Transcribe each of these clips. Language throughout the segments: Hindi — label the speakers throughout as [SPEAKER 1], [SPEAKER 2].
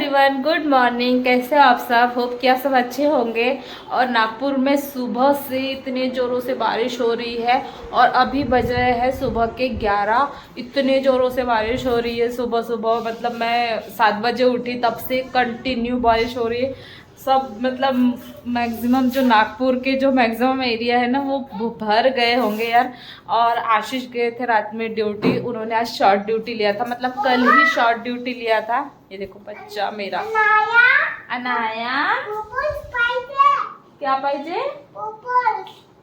[SPEAKER 1] Everyone, good morning. कैसे हो आप सब? होप कि आप सब अच्छे होंगे। और नागपुर में सुबह से इतने ज़ोरों से बारिश हो रही है और अभी बज रहे हैं सुबह के 11। इतने ज़ोरों से बारिश हो रही है सुबह सुबह, मतलब मैं 7 बजे उठी तब से कंटिन्यू बारिश हो रही है। सब मतलब मैक्सिमम जो नागपुर के जो मैक्सिमम एरिया है ना वो भर गए होंगे यार। और आशीष गए थे रात में ड्यूटी, उन्होंने आज शॉर्ट ड्यूटी लिया था, मतलब कल ही शॉर्ट ड्यूटी लिया था। ये देखो बच्चा मेरा अनाया, क्या पाइजे?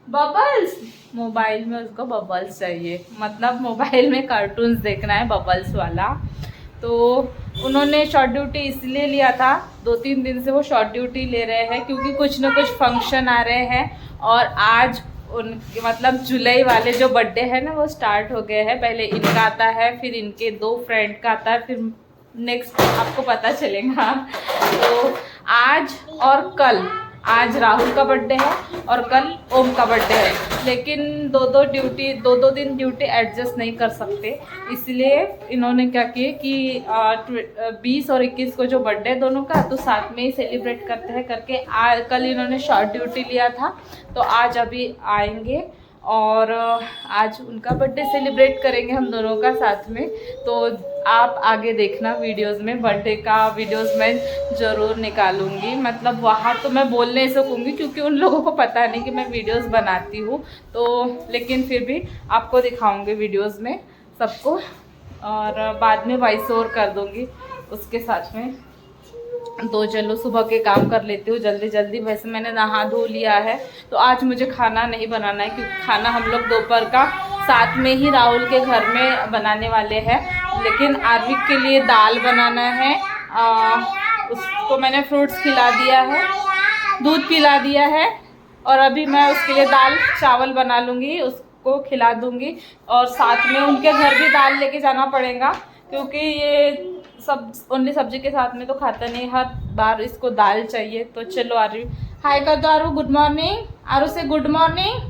[SPEAKER 1] बबल्स। मोबाइल में उसको बबल्स चाहिए, मतलब मोबाइल में कार्टून्स देखना है बबल्स वाला। तो उन्होंने शॉर्ट ड्यूटी इसलिए लिया था, 2-3 दिन से वो शॉर्ट ड्यूटी ले रहे हैं क्योंकि कुछ ना कुछ फंक्शन आ रहे हैं। और आज उनके मतलब जुलाई वाले जो बर्थडे है ना वो स्टार्ट हो गए हैं। पहले इनका आता है, फिर इनके 2 फ्रेंड का आता है, फिर नेक्स्ट आपको पता चलेगा। तो आज और कल, आज राहुल का बर्थडे है और कल ओम का बर्थडे है, लेकिन दो दिन ड्यूटी एडजस्ट नहीं कर सकते। इसलिए इन्होंने क्या किए कि 20 और 21 को जो बर्थडे है दोनों का, तो साथ में ही सेलिब्रेट करते हैं करके कल इन्होंने शॉर्ट ड्यूटी लिया था, तो आज अभी आएंगे और आज उनका बर्थडे सेलिब्रेट करेंगे हम दोनों का साथ में। तो आप आगे देखना वीडियोस में, बर्थडे का वीडियोस मैं ज़रूर निकालूंगी। मतलब वहाँ तो मैं बोल नहीं सकूँगी क्योंकि उन लोगों को पता नहीं कि मैं वीडियोस बनाती हूँ, तो लेकिन फिर भी आपको दिखाऊंगी वीडियोस में सबको, और बाद में वॉइस ओवर कर दूँगी उसके साथ में। तो चलो सुबह के काम कर लेती हूँ जल्दी जल्दी। वैसे मैंने नहा धो लिया है, तो आज मुझे खाना नहीं बनाना है क्योंकि खाना हम लोग दोपहर का साथ में ही राहुल के घर में बनाने वाले हैं। लेकिन आर्विक के लिए दाल बनाना है, उसको मैंने फ्रूट्स खिला दिया है, दूध पिला दिया है, और अभी मैं उसके लिए दाल चावल बना लूँगी, उसको खिला दूँगी। और साथ में उनके घर भी दाल लेके जाना पड़ेगा क्योंकि ये सब ओनली सब्जी के साथ में तो खाता नहीं, हर बार इसको दाल चाहिए। तो चलो आरू हाय कर दो। आरू गुड मॉर्निंग। आरू से good morning.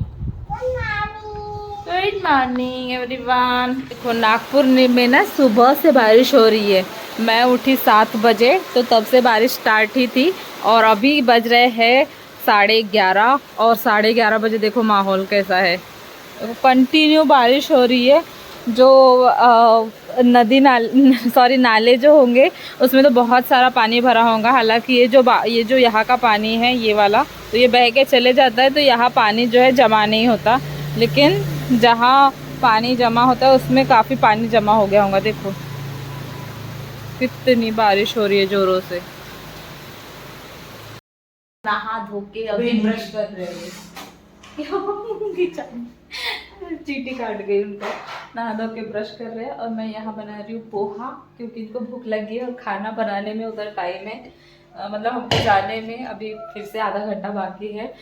[SPEAKER 1] Good morning everyone. देखो नागपुर में ना सुबह से बारिश हो रही है। मैं उठी 7 बजे, तो तब से बारिश स्टार्ट ही थी और अभी बज रहे हैं 11:30। और 11:30 बजे देखो माहौल कैसा है, कंटिन्यू बारिश हो रही है। जो नाले जो होंगे उसमें तो बहुत सारा पानी भरा होगा। हालांकि ये जो यहाँ का पानी है ये वाला, तो ये बह के चले जाता है, तो यहाँ पानी जो है जमा नहीं होता। लेकिन जहाँ पानी जमा होता है उसमें काफ़ी पानी जमा हो गया होगा। देखो कितनी बारिश हो रही है ज़ोरों से। नहा धो के अभी ब्रश कर रहे हैं। चीटी काट गई उनका। नहा धो के ब्रश कर रहे हैं और मैं यहाँ बना रही हूँ पोहा, क्योंकि इनको भूख लगी है और खाना बनाने में उधर टाइम है, मतलब हमको जाने में अभी फिर से आधा घंटा बाकी है।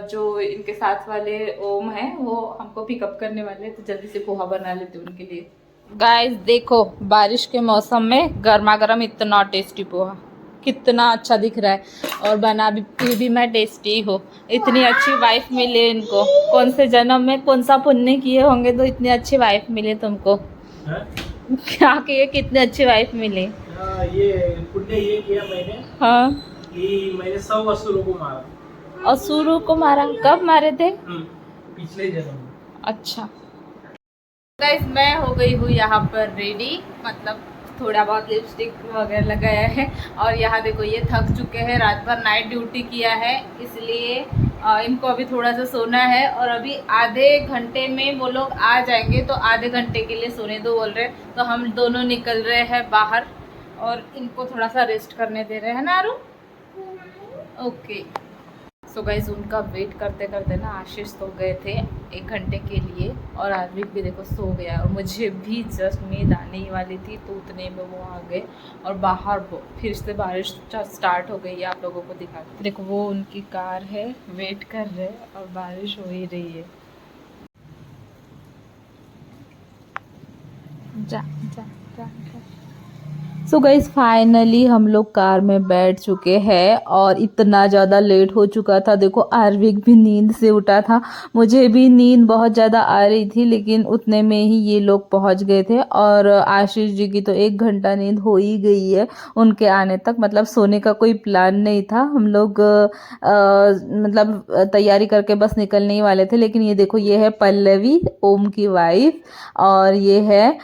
[SPEAKER 1] जो इनके साथ वाले ओम हैं वो हमको पिकअप करने वाले हैं, तो जल्दी से पोहा बना लेते हैं उनके लिए। गाइस देखो बारिश के मौसम में गर्मा गर्म इतना टेस्टी पोहा, कितना अच्छा दिख रहा है। और बना भी मैं टेस्टी हो। इतनी अच्छी वाइफ मिले इनको, कौन से जन्म में कौन सा पुण्य किए होंगे तो इतनी अच्छी वाइफ मिले तुमको। क्या किए, कितनी अच्छी वाइफ मिली।
[SPEAKER 2] ये पुण्य ये किया मैंने।
[SPEAKER 1] हाँ,
[SPEAKER 2] कि मैंने 100 असुरों को मारा।
[SPEAKER 1] असुरों को मारा? कब मारे थे?
[SPEAKER 2] पिछले जन्म में।
[SPEAKER 1] अच्छा गाइस, मैं हो गई हूँ यहाँ पर रेडी, मतलब थोड़ा बहुत लिपस्टिक वगैरह लगाया है। और यहाँ देखो ये थक चुके हैं, रात भर नाइट ड्यूटी किया है, इसलिए इनको अभी थोड़ा सा सोना है। और अभी आधे घंटे में वो लोग आ जाएंगे, तो आधे घंटे के लिए सोने दो बोल रहे हैं। तो हम दोनों निकल रहे हैं बाहर और इनको थोड़ा सा रेस्ट करने दे रहे हैं ना आरू। ओके सो गाइज, उनका वेट करते करते ना आशीष सो गए थे 1 घंटे के लिए, और आर्विक भी देखो सो गया। और मुझे भी जस्ट नींद आने ही वाली थी, तो उतने में वो आ गए। और बाहर फिर से बारिश स्टार्ट हो गई है, आप लोगों को दिखा। देखो वो उनकी कार है, वेट कर रहे हैं और बारिश हो ही रही है। जा जा जा, जा। सो गाइस फाइनली हम लोग कार में बैठ चुके हैं और इतना ज़्यादा लेट हो चुका था। देखो आर्विक भी नींद से उठा था, मुझे भी नींद बहुत ज़्यादा आ रही थी, लेकिन उतने में ही ये लोग पहुंच गए थे। और आशीष जी की तो 1 घंटा नींद हो ही गई है उनके आने तक। मतलब सोने का कोई प्लान नहीं था, हम लोग मतलब तैयारी करके बस निकलने ही वाले थे। लेकिन ये देखो, ये है पल्लवी, ओम की वाइफ, और ये है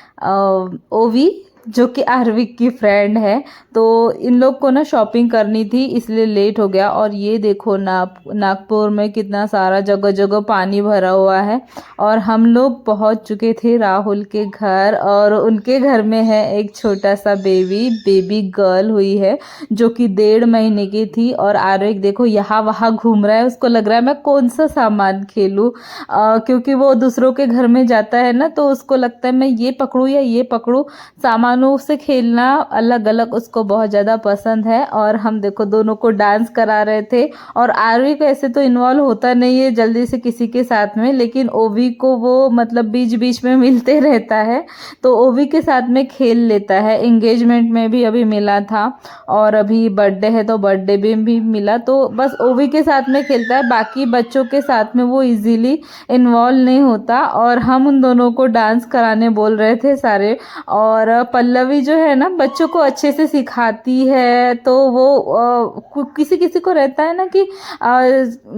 [SPEAKER 1] ओवी जो कि आर्विक की फ्रेंड है। तो इन लोग को ना शॉपिंग करनी थी, इसलिए लेट हो गया। और ये देखो नागपुर में कितना सारा जगह जगह पानी भरा हुआ है। और हम लोग पहुंच चुके थे राहुल के घर, और उनके घर में है एक छोटा सा बेबी गर्ल हुई है जो कि 1.5 महीने की थी। और आर्विक देखो यहाँ वहाँ घूम रहा है, उसको लग रहा है मैं कौन सा सामान खेलूं, क्योंकि वो दूसरों के घर में जाता है ना, तो उसको लगता है मैं ये पकड़ूं या ये पकड़ूं। सामानों से खेलना अलग अलग उसको बहुत ज़्यादा पसंद है। और हम देखो दोनों को डांस करा रहे थे। और आर्विक ऐसे तो इन्वॉल्व होता नहीं है जल्दी से किसी के साथ में, लेकिन ओवी को वो मतलब बीच बीच में मिलते रहता है, तो ओवी के साथ में खेल लेता है। एंगेजमेंट में भी अभी मिला था, और अभी बर्थडे है तो बर्थडे भी मिला, तो बस ओवी के साथ में खेलता है। बाकी बच्चों के साथ में वो इजीली इन्वॉल्व नहीं होता। और हम उन दोनों को डांस कराने बोल रहे थे सारे। और पल्लवी जो है ना बच्चों को अच्छे से सिखाती है, तो वो किसी किसी को रहता है ना कि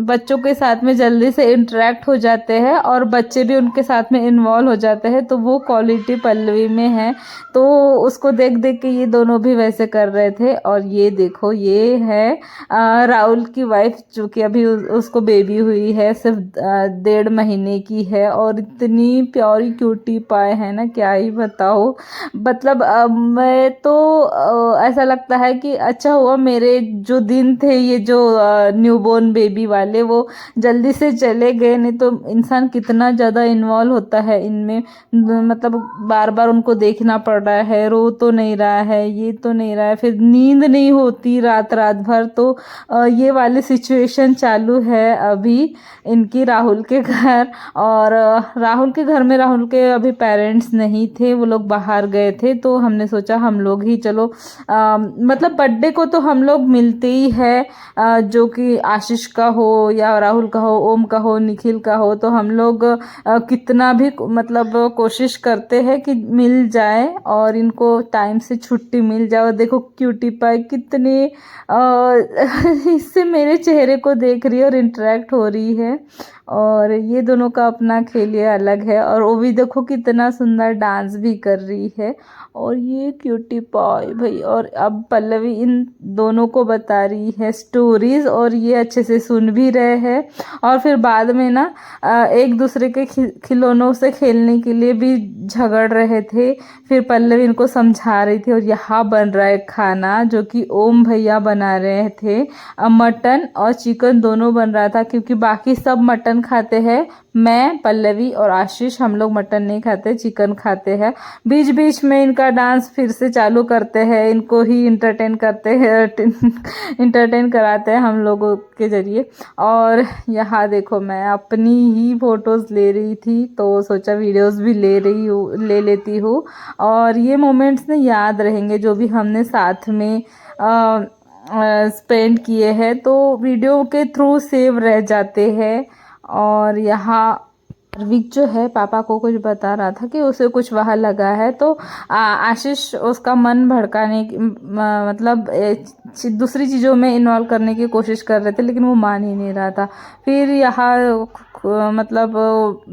[SPEAKER 1] बच्चों के साथ में जल्दी से इंटरेक्ट हो जाते हैं और बच्चे भी उनके साथ में इन्वॉल्व हो जाते हैं, तो वो क्वालिटी पल्लवी में है। तो उसको देख देख के ये दोनों भी वैसे कर रहे थे। और ये देखो, ये है राहुल की वाइफ जो कि अभी उसको बेबी हुई है, सिर्फ 1.5 महीने की है, और इतनी प्यारी क्यूटी पाए है ना, क्या ही बताओ। मतलब मैं तो ऐसा लगता है कि अच्छा हुआ मेरे जो दिन थे ये जो न्यूबॉर्न बेबी वाले वो जल्दी से चले गए, नहीं तो इंसान कितना ज़्यादा इन्वॉल्व होता है इनमें। मतलब बार बार उनको देखना पड़ रहा है, रो तो नहीं रहा है, ये तो नहीं रहा है, फिर नींद नहीं होती रात रात भर। तो ये वाली सिचुएशन चालू है अभी इनकी राहुल के घर। और राहुल के घर में राहुल के अभी पेरेंट्स नहीं थे, वो लोग बाहर गए थे, तो हमने सोचा हम लोग ही चलो मतलब बर्थडे को तो हम लोग मिलते ही है, जो कि आशीष का हो या राहुल का हो, ओम का हो, निखिल का हो, तो हम लोग कितना भी मतलब कोशिश करते हैं कि मिल जाए और इनको टाइम से छुट्टी मिल जाए। देखो क्यूटी पाई कितने इससे मेरे चेहरे को देख रही है और इंटरेक्ट हो रही है। और ये दोनों का अपना खेल ये अलग है। और वो भी देखो कितना सुंदर डांस भी कर रही है। और ये क्यूटी पाई भाई, और अब पल्लवी इन दोनों को बता रही है स्टोरीज, और ये अच्छे से सुन भी रहे हैं। और फिर बाद में ना एक दूसरे के खिलौनों से खेलने के लिए भी झगड़ रहे थे। फिर पल्लवी इनको समझा रही थी। और यहाँ बन रहा है खाना जो कि ओम भैया बना रहे थे। मटन और चिकन दोनों बन रहा था, क्योंकि बाकी सब मटन खाते हैं, मैं, पल्लवी और आशीष हम लोग मटन नहीं खाते, चिकन खाते हैं। बीच बीच में इनका डांस फिर से चालू करते हैं, इनको ही इंटरटेन करते हैं, इंटरटेन कराते हैं हम लोगों के जरिए। और यहाँ देखो मैं अपनी ही फोटोज़ ले रही थी, तो सोचा वीडियोस भी ले लेती हूँ। और ये मोमेंट्स ना याद रहेंगे जो भी हमने साथ में स्पेंड किए हैं, तो वीडियो के थ्रू सेव रह जाते हैं। और यहाँ आर्विक जो है पापा को कुछ बता रहा था कि उसे कुछ वहाँ लगा है, तो आशीष उसका मन भड़काने की मतलब दूसरी चीज़ों में इन्वॉल्व करने की कोशिश कर रहे थे, लेकिन वो मान ही नहीं रहा था। फिर यहाँ मतलब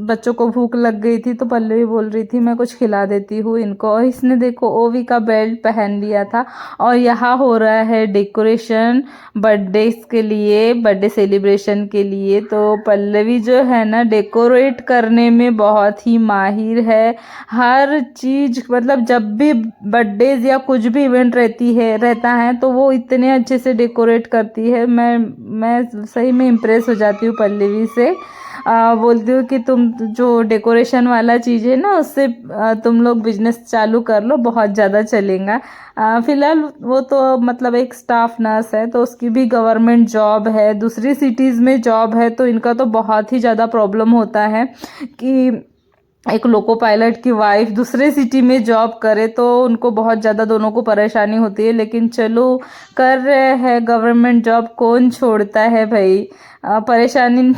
[SPEAKER 1] बच्चों को भूख लग गई थी, तो पल्लवी बोल रही थी मैं कुछ खिला देती हूँ इनको। और इसने देखो ओवी का बेल्ट पहन लिया था। और यहाँ हो रहा है डेकोरेशन बर्थडे के लिए, बर्थडे सेलिब्रेशन के लिए। तो पल्लवी जो है ना डेकोरेट करने में बहुत ही माहिर है। हर चीज़ मतलब जब भी बर्थडेज या कुछ भी इवेंट रहता है तो वो इतने अच्छे से डेकोरेट करती है। मैं सही में इम्प्रेस हो जाती हूँ पल्लवी से। बोलती हूँ कि तुम जो डेकोरेशन वाला चीज़ है ना उससे तुम लोग बिजनेस चालू कर लो, बहुत ज़्यादा चलेगा। फिलहाल वो तो मतलब एक स्टाफ नर्स है, तो उसकी भी गवर्नमेंट जॉब है, दूसरी सिटीज़ में जॉब है, तो इनका तो बहुत ही ज़्यादा प्रॉब्लम होता है कि एक लोको पायलट की वाइफ दूसरे सिटी में जॉब करे तो उनको बहुत ज़्यादा दोनों को परेशानी होती है, लेकिन चलो कर रहे हैं गवर्नमेंट जॉब, कौन छोड़ता है भाई। परेशानी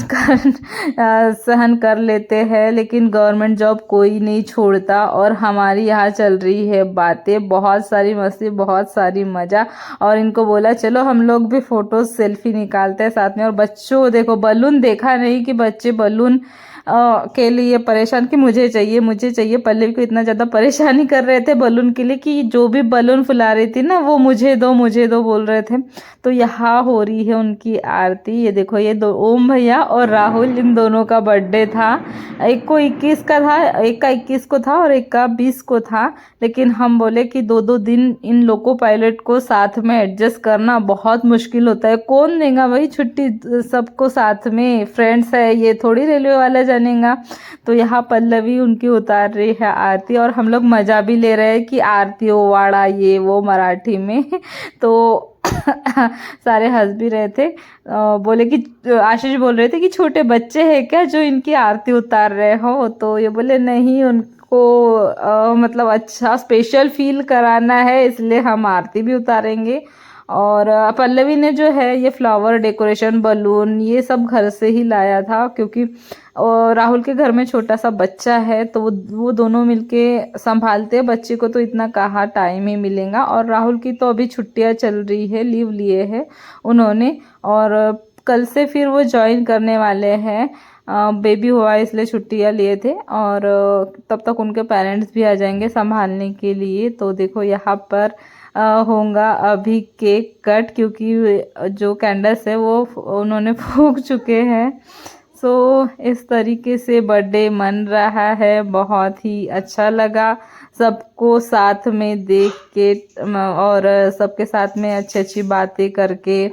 [SPEAKER 1] सहन कर लेते हैं, लेकिन गवर्नमेंट जॉब कोई नहीं छोड़ता। और हमारी यहाँ चल रही है बातें, बहुत सारी मस्ती, बहुत सारी मज़ा। और इनको बोला चलो हम लोग भी फ़ोटो सेल्फी निकालते हैं साथ में। और बच्चों देखो, बलून देखा नहीं कि बच्चे बलून के लिए परेशान कि मुझे चाहिए मुझे चाहिए। पल्लवी को इतना ज़्यादा परेशानी कर रहे थे बलून के लिए कि जो भी बलून फुला रही थी ना वो मुझे दो बोल रहे थे। तो यहाँ हो रही है उनकी आरती। ये देखो, ये दो ओम भैया और राहुल, इन दोनों का बर्थडे था। एक को 21 का था, एक का 21 को था और एक का 20 को था। लेकिन हम बोले कि दो दिन इन लोको पायलट को साथ में एडजस्ट करना बहुत मुश्किल होता है। कौन देगा भाई छुट्टी सबको साथ में, फ्रेंड्स है, ये थोड़ी रेलवे वाला जानेगा। तो यहाँ पल्लवी उनकी उतार रही है आरती और हम लोग मज़ा भी ले रहे हैं कि आरती ओ वाड़ा ये वो मराठी में। तो सारे हंस भी रहे थे। बोले कि आशीष बोल रहे थे कि छोटे बच्चे हैं क्या जो इनकी आरती उतार रहे हो। तो ये बोले नहीं, उनको मतलब अच्छा स्पेशल फील कराना है, इसलिए हम आरती भी उतारेंगे। और पल्लवी ने जो है ये फ्लावर डेकोरेशन, बलून, ये सब घर से ही लाया था, क्योंकि राहुल के घर में छोटा सा बच्चा है तो वो दोनों मिलके संभालते हैं बच्चे को, तो इतना कहाँ टाइम ही मिलेगा। और राहुल की तो अभी छुट्टियां चल रही है, लीव लिए हैं उन्होंने, और कल से फिर वो ज्वाइन करने वाले हैं। बेबी हुआ है इसलिए छुट्टियां लिए थे, और तब तक उनके पेरेंट्स भी आ जाएंगे संभालने के लिए। तो देखो यहाँ पर होगा अभी केक कट, क्योंकि जो कैंडल्स है वो उन्होंने फूंक चुके हैं। सो इस तरीके से बर्थडे मन रहा है, बहुत ही अच्छा लगा सबको साथ में देख के और सबके साथ में अच्छी अच्छी बातें करके।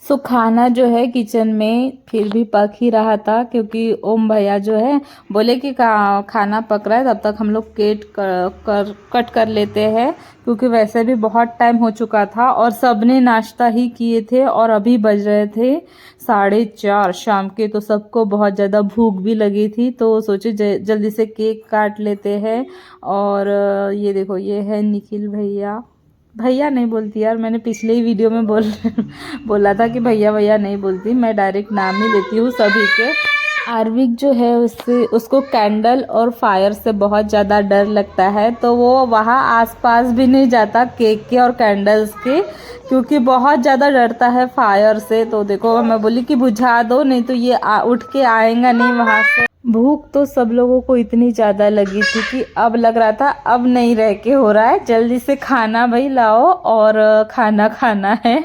[SPEAKER 1] सो खाना जो है किचन में फिर भी पक ही रहा था, क्योंकि ओम भैया जो है बोले कि खाना पक रहा है तब तक हम लोग कट कर लेते हैं, क्योंकि वैसे भी बहुत टाइम हो चुका था और सबने नाश्ता ही किए थे और अभी बज रहे थे 4:30 शाम के। तो सबको बहुत ज़्यादा भूख भी लगी थी, तो सोचे जल्दी से केक काट लेते हैं। और ये देखो, ये है निखिल भैया। भैया नहीं बोलती यार, मैंने पिछले ही वीडियो में बोला था कि भैया भैया नहीं बोलती, मैं डायरेक्ट नाम ही लेती हूँ सभी के। आर्विक जो है उसको कैंडल और फायर से बहुत ज़्यादा डर लगता है, तो वो वहाँ आसपास भी नहीं जाता केक के और कैंडल्स के, क्योंकि बहुत ज़्यादा डरता है फायर से। तो देखो, मैं बोली कि बुझा दो, नहीं तो ये उठ के आएगा नहीं वहाँ से। भूख तो सब लोगों को इतनी ज़्यादा लगी थी कि अब लग रहा था अब नहीं रह के हो रहा है, जल्दी से खाना भाई लाओ और खाना खाना है।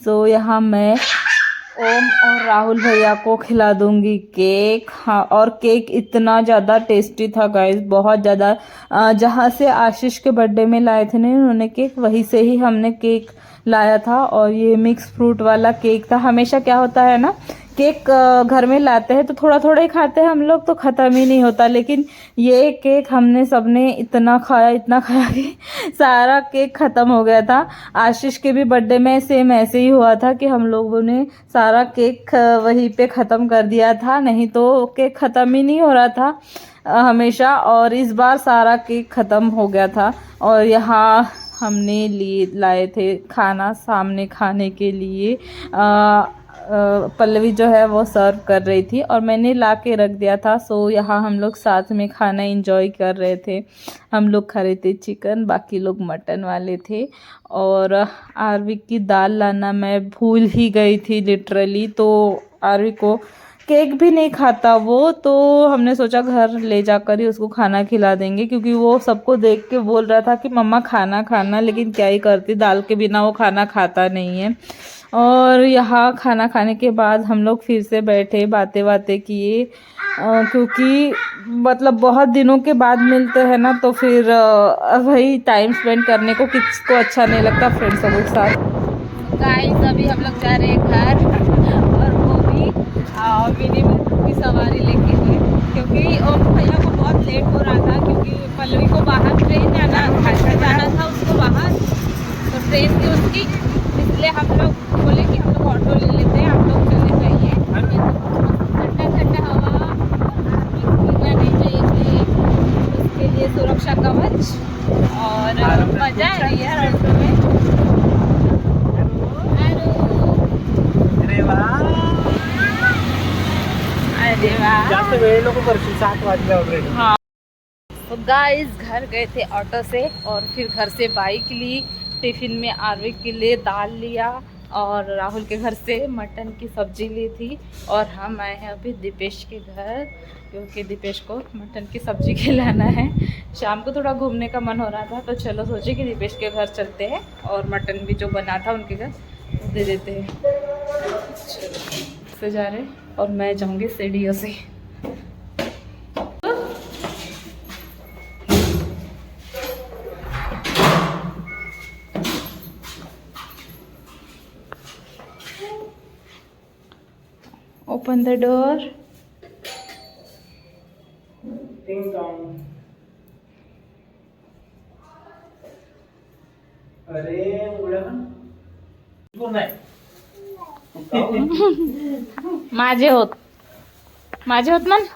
[SPEAKER 1] सो यहाँ मैं ओम और राहुल भैया को खिला दूंगी केक। हाँ, और केक इतना ज़्यादा टेस्टी था गाइस, बहुत ज़्यादा। जहाँ से आशीष के बर्थडे में लाए थे ना उन्होंने केक, वहीं से ही हमने केक लाया था। और ये मिक्स फ्रूट वाला केक था। हमेशा क्या होता है ना, केक घर में लाते हैं तो थोड़ा थोड़ा ही खाते हैं हम लोग, तो ख़त्म ही नहीं होता। लेकिन ये केक हमने सबने इतना खाया कि सारा केक ख़त्म हो गया था। आशीष के भी बर्थडे में सेम ऐसे ही हुआ था कि हम लोगों ने सारा केक वहीं पे ख़त्म कर दिया था, नहीं तो केक ख़त्म ही नहीं हो रहा था हमेशा। और इस बार सारा केक ख़त्म हो गया था। और यहाँ हमने लाए थे खाना सामने खाने के लिए। पल्लवी जो है वो सर्व कर रही थी और मैंने ला के रख दिया था। सो यहाँ हम लोग साथ में खाना एंजॉय कर रहे थे। हम लोग खा रहे थे चिकन, बाकी लोग मटन वाले थे। और आरवी की दाल लाना मैं भूल ही गई थी लिटरली, तो आरवी को केक भी नहीं खाता वो, तो हमने सोचा घर ले जाकर ही उसको खाना खिला देंगे, क्योंकि वो सबको देख के बोल रहा था कि मम्मा खाना खाना, लेकिन क्या ही करती, दाल के बिना वो खाना खाता नहीं है। और यहाँ खाना खाने के बाद हम लोग फिर से बैठे बातें किए, क्योंकि मतलब बहुत दिनों के बाद मिलते हैं ना, तो फिर वही टाइम स्पेंड करने को किसको अच्छा नहीं लगता फ्रेंड्सों के साथ। गाइस अभी हम लोग जा रहे हैं घर, और वो भी मिनी मेट्रो की सवारी लेके हुए, क्योंकि ओम भैया को बहुत लेट हो रहा था, क्योंकि पल्लवी को बाहर ट्रेन जाना था उसको बाहर, तो ट्रेन थी उसकी, इसलिए हम लोग बोले कि हम लोग ऑटो ले लेते हैं, आप लोग चले जाइए। ठंडा ठंडा हवा नहीं चाहिए सुरक्षा कवच और मजा आ रही है ऑटो में।
[SPEAKER 2] अरे वाह,
[SPEAKER 1] अरे वाह,
[SPEAKER 2] जास्त वेळ नको करशील, 7 वाजले ऑलरेडी।
[SPEAKER 1] हाँ। तो गाइस घर गए थे ऑटो से और फिर घर से बाइक ली, टिफिन में आरवी के लिए दाल लिया और राहुल के घर से मटन की सब्जी ली थी। और हम आए हैं अभी दीपेश के घर, क्योंकि दीपेश को मटन की सब्जी खिलाना है। शाम को थोड़ा घूमने का मन हो रहा था, तो चलो सोचे कि दीपेश के घर चलते हैं और मटन भी जो बना था उनके घर दे देते हैं। से जा रहे और मैं जाऊंगी सीढ़ियों से। Open the door.
[SPEAKER 2] टिंग टॉंग। अरे उघडा ना, कोण आहे?
[SPEAKER 1] माझे होत मन।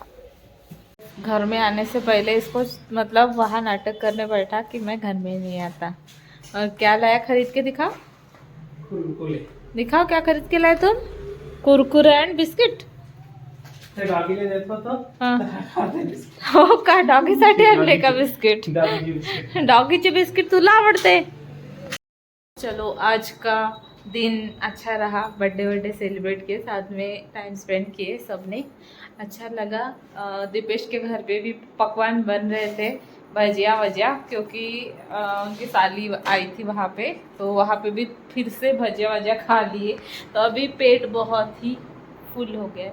[SPEAKER 1] घर में आने से पहले इसको मतलब वहाँ नाटक करने बैठा कि मैं घर में नहीं आता। और क्या लाया खरीद के दिखाओ,
[SPEAKER 2] कुरकुरे।
[SPEAKER 1] दिखाओ क्या खरीद के लाए तुम। Kurkure and biscuit.
[SPEAKER 2] ते डॉगीला देत होतो।
[SPEAKER 1] हो का, डॉगीसाठी आणले का बिस्किट?
[SPEAKER 2] डॉगीची बिस्किट।
[SPEAKER 1] डॉगीचे बिस्किट तुला आवडते। चलो आज का दिन अच्छा रहा, बर्थडे सेलिब्रेट किए, साथ में टाइम स्पेंड किए, सबने अच्छा लगा। दीपेश के घर पे भी पकवान बन रहे थे, भजिया वजिया, क्योंकि उनकी साली आई थी वहाँ पे, तो वहाँ पे भी फिर से भजिया वजिया खा लिए। तो अभी पेट बहुत ही फुल हो गया,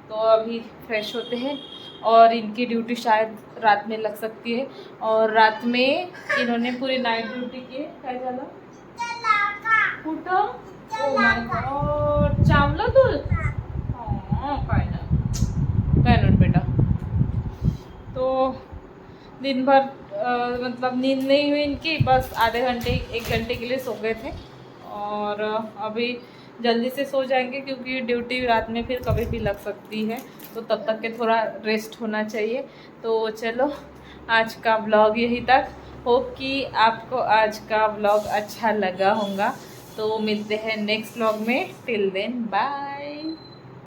[SPEAKER 1] तो अभी फ्रेश होते हैं। और इनकी ड्यूटी शायद रात में लग सकती है, और रात में इन्होंने पूरी नाइट ड्यूटी की। काय झालं कुठं? ओ माय गॉड, चावलं तू? काय ना बेटा। तो दिन भर मतलब नींद नहीं हुई इनकी, बस आधे घंटे 1 घंटे के लिए सो गए थे। और अभी जल्दी से सो जाएंगे, क्योंकि ड्यूटी रात में फिर कभी भी लग सकती है, तो तब तक के थोड़ा रेस्ट होना चाहिए। तो चलो आज का व्लॉग यहीं तक। होप कि आपको आज का व्लॉग अच्छा लगा होगा। तो मिलते हैं नेक्स्ट व्लॉग में। Till then bye.